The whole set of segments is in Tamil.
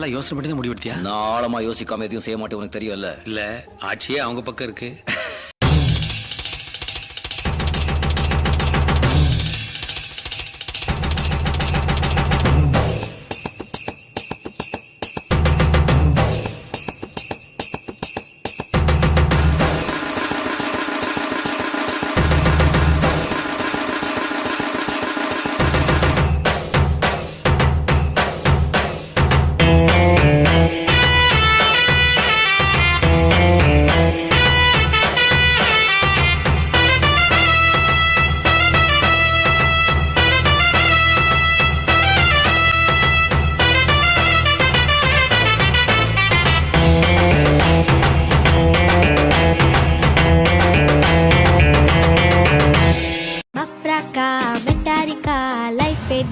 நல்லா யோசனை பண்ணி தான் முடிவெடுத்தியா? நான் ஆழமா யோசிக்காம எதையும் செய்ய மாட்டேன், உனக்கு தெரியும்ல. இல்ல, ஆட்சியே அவங்க பக்கம் இருக்கு.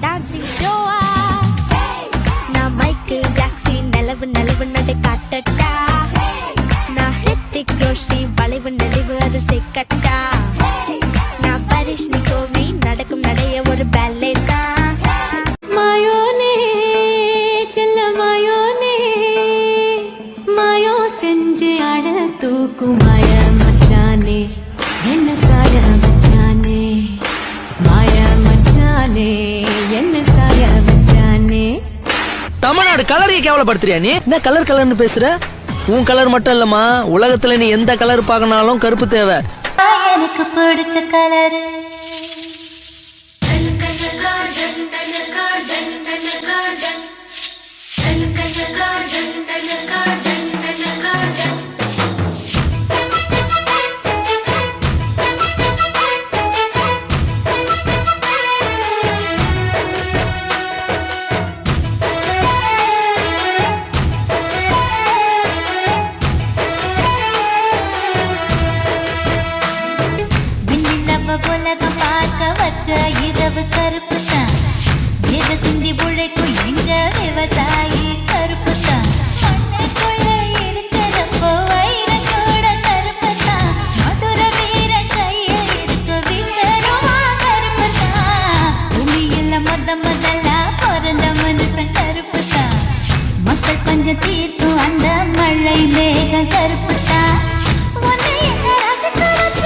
டான்சிங் ஷோவா நான் மைக்கேல் ஜாக்சன் நிலவு நிலவு நடை காட்டட்டா நான் ஹித்திக் ரோஷி வளைவு நெளிவு அது செக்கட்டா நான் பரிஷ்னி கோவி நடக்கும் நடைய ஒரு பேலே தான் மாயோனே செல்ல மாயோனே மாயோ செஞ்சு அட தூக்கும் மாய மச்சானே என்ன சாய மச்சானே மாய மச்சானே என்ன சாய மச்சானே. தமிழ்நாடு கலரைய கேவலப்படுத்துறியா நீ? என்ன கலர் கலர்னு பேசுற? உன் கலர் மட்டும் இல்லம்மா, உலகத்துல நீ எந்த கலர் பார்க்கனாலும் கருப்பு தேவை. எனக்கு பிடிச்ச கலர் உலகம் பார்க்க வச்ச இரவு கருப்பு தான் எத சிந்தி உழைக்கும் எங்க விவசாயி கருப்பு தான் மண்ணுக்குள்ள இருக்கிறப்போ வைரம் கூட கருப்பு தான் மதுர வீரன் கையில் இருக்க வீச்சருவா கருப்பு தான் பூமியில முதல்ல பிறந்த மனுஷன் கருப்பு தான் மக்கள் பஞ்சம் தீர்க்கும் அந்த மழை மேகம் கருப்பு தான் உன்னை என்ன ரசிக்க வச்ச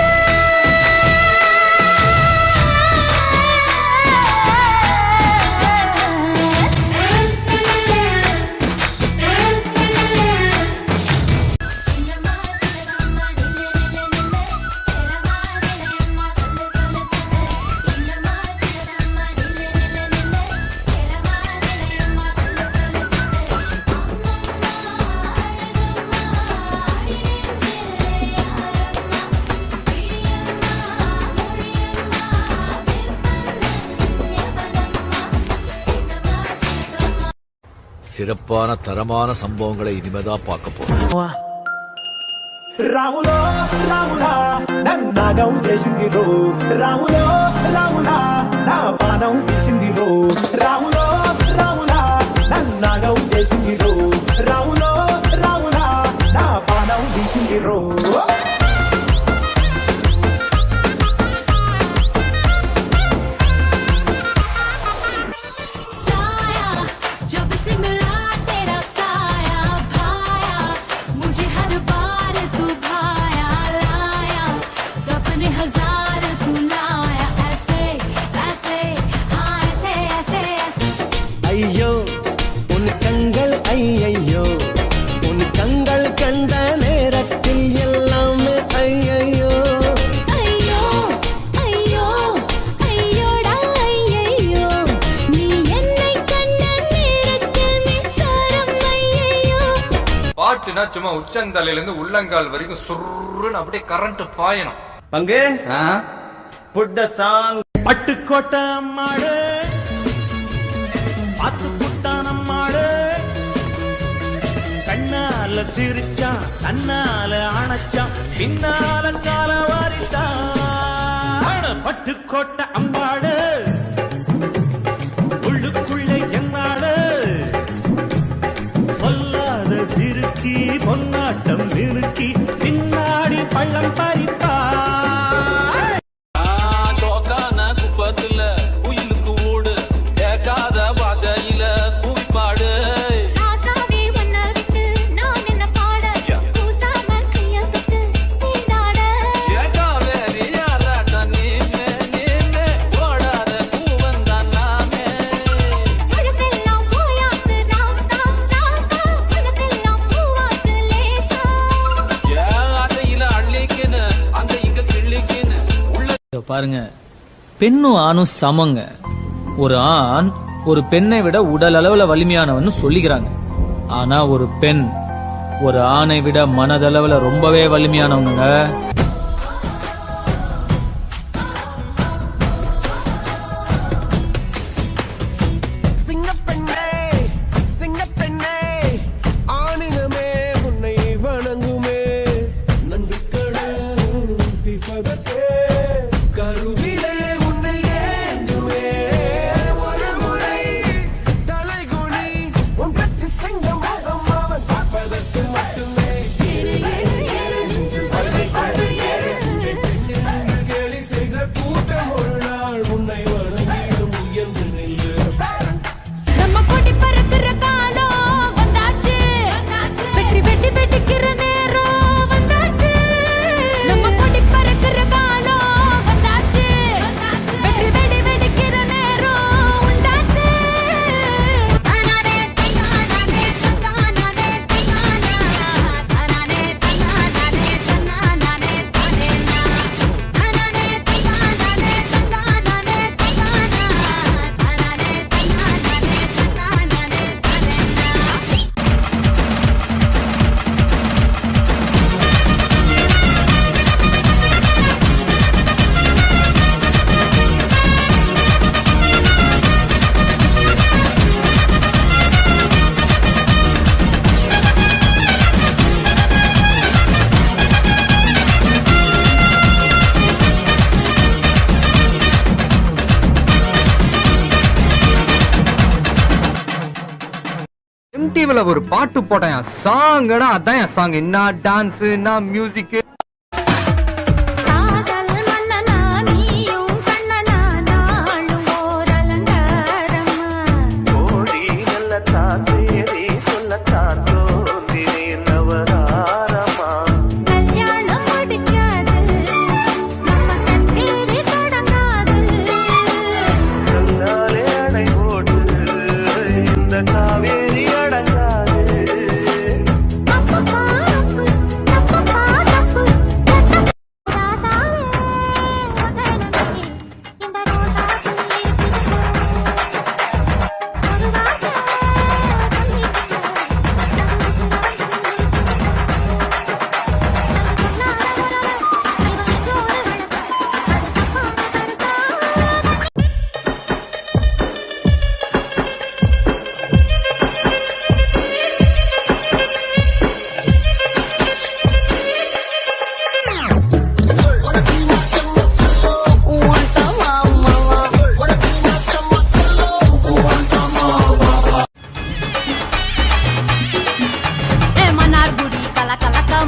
சிறப்பான தரமான சம்பவங்களை இனிமேதான் பார்க்க போறோம். రాములో రాములా నన్నగం చేసింది రో రాములో రాములా నా పానం తీసింది రో రాములో రాములా నన్నగం చేసింది రో రాములో రాములా నా పానం తీసింది రో ஐயோ உன் கண்கள் ஐயையோ உன் கண்கள் கண்ட நேரத்தில் எல்லாமே ஐயையோ ஐயோ ஐயோ ஐயோடா ஐயையோ நீ என்னை கண்ட நேரத்தில் மின்சாரம் ஐயையோ. பாட்டுனா சும்மா உச்சந்தலையில இருந்து உள்ளங்கால் வரைக்கும் சுருன்னு அப்படியே கரண்ட் பாயணும். பங்கு புட் த சாங். பட்டுக்கோட்டை அம்மாடு பாத்து புட்டான் அம்மாடு கண்ணால சிரிச்சான் தன்னால அணைச்சான் பின்னால கால வாரிட்டான் பட்டுக்கோட்டை அம்மாடு உள்ளுக்குள்ளே என்னாடு பொல்லாத சிறுக்கி பொன்னாட்டம் நிறுக்கி பின்னாடி பள்ளம் பறிப்பா ராசாவே பாருங்க, பெண்ணும் ஆணும் சமங்க. ஒரு ஆண் ஒரு பெண்ணை விட உடல் அளவுல வலிமையானவன்னு சொல்லிக்கிறாங்க. ஆனா ஒரு பெண் ஒரு ஆணை விட மனதளவுல ரொம்பவே வலிமையானவங்க. MTVல ஒரு பாட்டு போட்டேன், சாங்கடா அதான் என் சாங். என்ன டான்ஸ், என்ன மியூசிக்.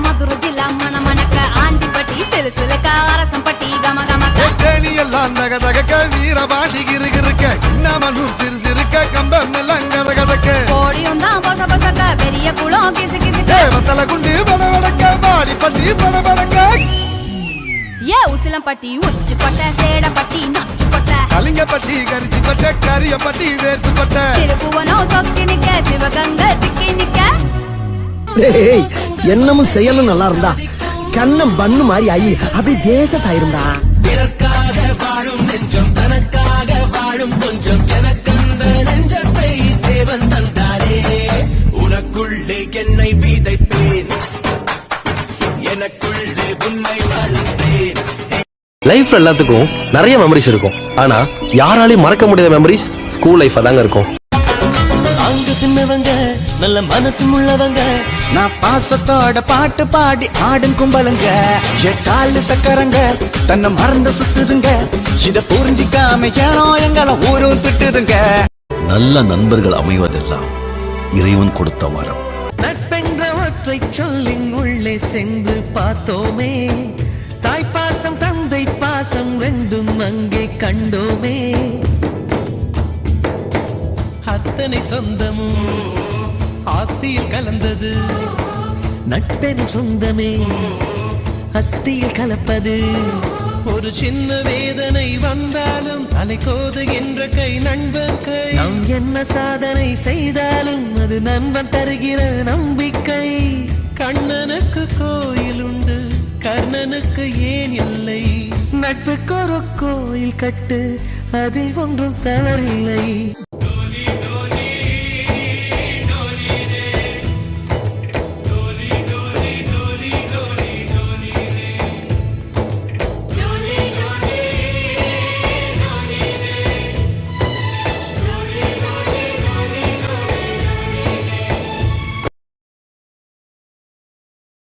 மதுரை ஜில்லா மணமணக்க ஆண்டிப்பட்டி சிலுசிலுக்க அரசம்பட்டி கமகமக்க எல்லாம் தகதக வீரபாண்டி கிருகிருக்க சின்னமனூர் சிறுசிறுக்க கம்பம் எல்லாம் கதகதக்க கோடியும் தான் பச பசக்க பெரிய குளம் கிசு கிசுக்க வத்தல குண்டு படபடக்க பாடிப்பட்டி படபடக்க ஏ உசிலம்பட்டி உச்சிப்பட்ட சேடப்பட்டி நச்சுப்பட்ட கலிங்கப்பட்டி கரிச்சிப்பட்ட கரியப்பட்டி வேர்த்துப்பட்ட திருப்புவனம் சொக்கி நிக்க சிவகங்கை திக்கி நிக்க. என்னமும் செயலும் நல்லா இருந்தா கண்ணம் பண்ணு மாதிரி ஆயி அப்படி தேசத்தாயிருந்தா. பிறர்க்காக வாழும் நெஞ்சம் தனக்காக வாழும் கொஞ்சம் எனக்கந்த நெஞ்சத்தை தேவன் தந்தாரே. உனக்குள்ளே என்னை விதைப்பேன், எனக்குள்ளே உன்னை வளர்ப்பேன். லைஃப்ல எல்லாத்துக்கும் நிறைய மெமரிஸ் இருக்கும். ஆனா யாராலையும் மறக்க முடியாத மெமரிஸ் ஸ்கூல் லைஃப் தாங்க இருக்கும். அங்கு சின்னவங்க நல்ல மனசு உள்ளவங்க, நான் பாசத்தோட பாட்டு பாடி ஆடும் கும்பலுங்க. காலு சக்கரங்க தன்னை மறந்து சுத்துதுங்க, இத புரிஞ்சிக்காம ஏனோ எங்களை ஊரும் திட்டுதுங்க. நல்ல நண்பர்கள் அமைவதெல்லாம் இறைவன் கொடுத்த வரம். நட்பென்ற ஒற்றை சொல்லின் உள்ளே சென்று பார்த்தோமே, தாய்ப்பாசம் தந்தை பாசம் ரெண்டும் அங்கே கண்டோமே. அத்தனை சொந்தமும் ஆஸ்தியில் கலந்தது, நட்பெரும் சொந்தமே அஸ்தியில் கலப்பது. ஒரு சின்ன வேதனை வந்தாலும் அலைக்கோது என்ற கை நண்பன் கை. நாம் என்ன சாதனை செய்தாலும் அது நண்பன் தருகிற நம்பிக்கை. கண்ணனுக்கு கோயில் உண்டு, கர்ணனுக்கு ஏன் இல்லை, நட்புக்கு ஒரு கோயில் கட்டு அதில் ஒன்றும் தவறில்லை